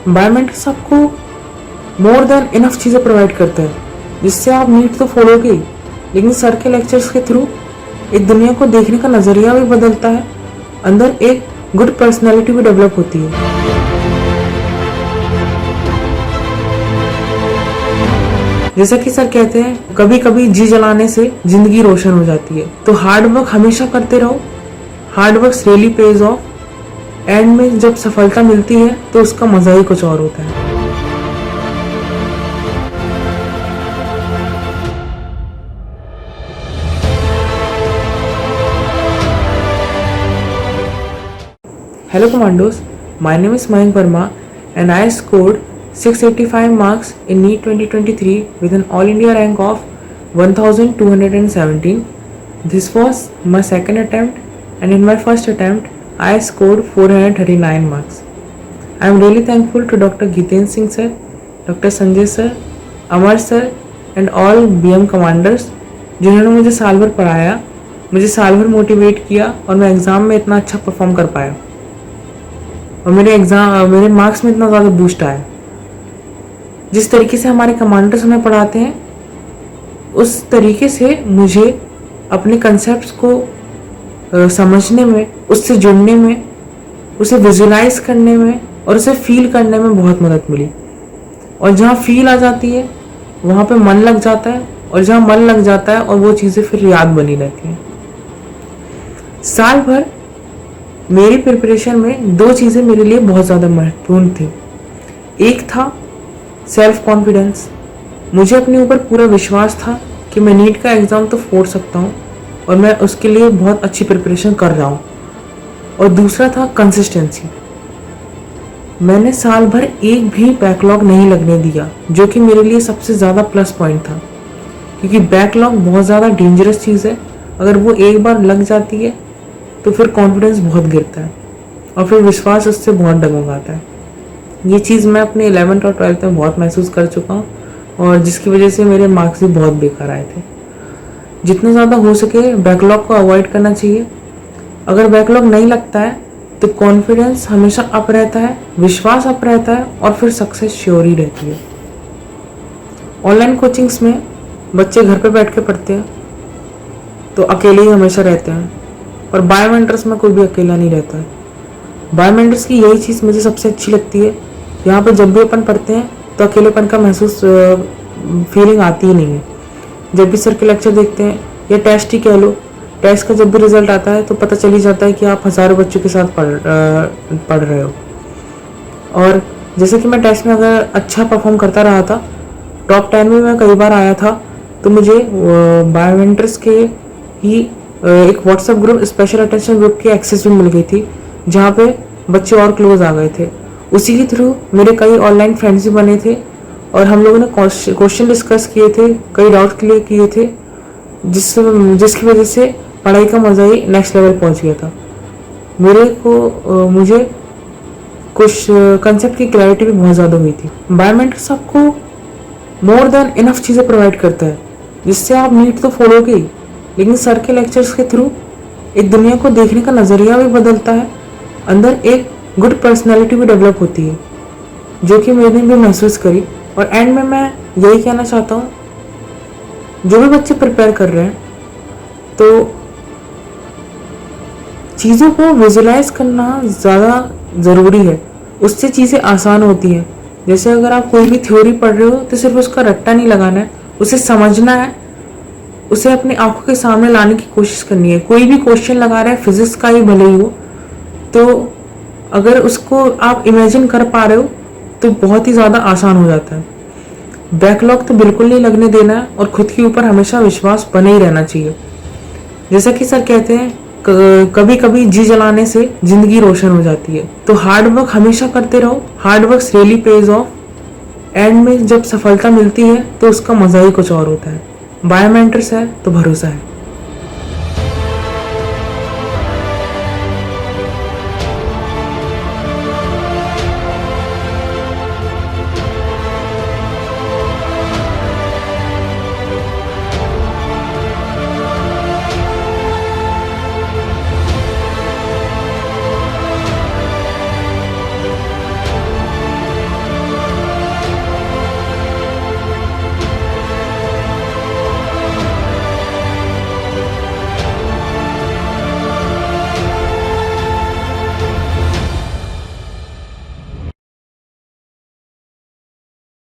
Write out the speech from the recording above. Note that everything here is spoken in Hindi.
बायोमेट्रिक्स आपको मोर देन इनफ चीज़ें प्रोवाइड करता है, जिससे आप नीट तो फॉलोगे ही, लेकिन सर के लेक्चर्स के थ्रू एक दुनिया को देखने का नज़रिया भी बदलता है, अंदर एक गुड पर्सनैलिटी भी डेवलप होती है। जैसा कि सर कहते हैं, कभी कभी जी जलाने से जिंदगी रोशन हो जाती है। तो हार्ड वर्क हमेशा करते रहो, hard work really page of. And में जब सफलता मिलती है तो उसका मजा ही कुछ और होता है। Hello Commandos, my name is Mayank Verma and I scored 685 marks in NEET 2023 with an All India rank of 1217. This was my second attempt and in my first attempt I scored 439 marks. I am really thankful to Dr. Giten Singh sir, Dr. Sanjay sir, Amar sir and all BM commanders जिन्होंने मुझे साल भर पढ़ाया, मुझे साल भर मोटिवेट किया और मैं एग्ज़ाम में इतना अच्छा परफॉर्म कर पाया और मेरे मार्क्स में इतना ज़्यादा बूस्ट आया। जिस तरीके से हमारे कमांडर्स हमें पढ़ाते हैं, उस तरीके से मुझे अपने कंसेप्ट्स को समझने में, उससे जुड़ने में, उसे विजुलाइज करने में और उसे फील करने में बहुत मदद मिली। और जहाँ फील आ जाती है वहाँ पे मन लग जाता है, और जहाँ मन लग जाता है और वो चीज़ें फिर याद बनी रहती हैं। साल भर मेरी प्रिपरेशन में दो चीज़ें मेरे लिए बहुत ज़्यादा महत्वपूर्ण थी। एक था सेल्फ कॉन्फिडेंस, मुझे अपने ऊपर पूरा विश्वास था कि मैं नीट का एग्ज़ाम तो फोड़ सकता हूँ और मैं उसके लिए बहुत अच्छी प्रिपरेशन कर रहा हूँ। और दूसरा था कंसिस्टेंसी, मैंने साल भर एक भी बैकलॉग नहीं लगने दिया, जो कि मेरे लिए सबसे ज़्यादा प्लस पॉइंट था, क्योंकि बैकलॉग बहुत ज़्यादा डेंजरस चीज़ है। अगर वो एक बार लग जाती है तो फिर कॉन्फिडेंस बहुत गिरता है और फिर विश्वास उससे बहुत डगमगाता है। ये चीज़ मैं अपने 11th और 12th में बहुत महसूस कर चुका हूँ, और जिसकी वजह से मेरे मार्क्स भी बहुत बेकार आए थे। जितना ज़्यादा हो सके बैकलॉग को अवॉइड करना चाहिए। अगर बैकलॉग नहीं लगता है तो कॉन्फिडेंस हमेशा अप रहता है, विश्वास अप रहता है और फिर सक्सेस श्योर ही रहती है। ऑनलाइन कोचिंग्स में बच्चे घर पे बैठ के पढ़ते हैं तो अकेले ही हमेशा रहते हैं, और बायोमेट्रिक्स में कोई भी अकेला नहीं रहता है। बायोमेट्रिक्स की यही चीज़ मुझे सबसे अच्छी लगती है, यहाँ पे जब भी अपन पढ़ते हैं तो अकेलेपन का महसूस फीलिंग आती ही नहीं है। जब भी सर के लेक्चर देखते हैं या टेस्ट ही कह लो, टेस्ट का जब भी रिजल्ट आता है तो पता चल ही जाता है कि आप हज़ारों बच्चों के साथ पढ़ रहे हो। और जैसे कि मैं टेस्ट में अगर अच्छा परफॉर्म करता रहा था, टॉप 10 में मैं कई बार आया था, तो मुझे बायोमेट्रिक्स के ही एक WhatsApp group, special attention group की एक्सेस भी मिल गई थी, जहाँ पे बच्चे और क्लोज आ गए थे। उसी के थ्रू मेरे कई ऑनलाइन फ्रेंड्स भी बने थे और हम लोगों ने क्वेश्चन डिस्कस किए थे, कई डाउट क्लियर किए थे, जिसकी वजह से पढ़ाई का मज़ा ही नेक्स्ट लेवल पहुँच गया था। मुझे कुछ कंसेप्ट की क्लैरिटी भी बहुत ज़्यादा हुई थी। बायोमेट्रिक्स आपको मोर देन इनफ चीज़ें प्रोवाइड करता है, जिससे आप नीट तो फॉलोगे ही, लेकिन सर के लेक्चर्स के थ्रू एक दुनिया को देखने का नज़रिया भी बदलता है, अंदर एक गुड पर्सनैलिटी भी डेवलप होती है, जो कि मैंने भी महसूस करी। और एंड में मैं यही कहना चाहता हूँ, जो भी बच्चे प्रिपेयर कर रहे हैं तो चीज़ों को विजुलाइज करना ज़्यादा ज़रूरी है, उससे चीज़ें आसान होती हैं। जैसे अगर आप कोई भी थ्योरी पढ़ रहे हो तो सिर्फ उसका रट्टा नहीं लगाना है, उसे समझना है, उसे अपनी आंखों के सामने लाने की कोशिश करनी है। कोई भी क्वेश्चन लगा रहा है, फिजिक्स का ही भले ही हो, तो अगर उसको आप इमेजिन कर पा रहे हो तो बहुत ही ज़्यादा आसान हो जाता है। बैकलॉग तो बिल्कुल नहीं लगने देना है और खुद के ऊपर हमेशा विश्वास बने ही रहना चाहिए। जैसा कि सर कहते हैं, कभी कभी जी जलाने से जिंदगी रोशन हो जाती है। तो हार्ड वर्क हमेशा करते रहो, hard work really page of. And में जब सफलता मिलती है तो उसका मज़ा ही कुछ और होता है। बायोमेट्रिक्स है तो भरोसा है।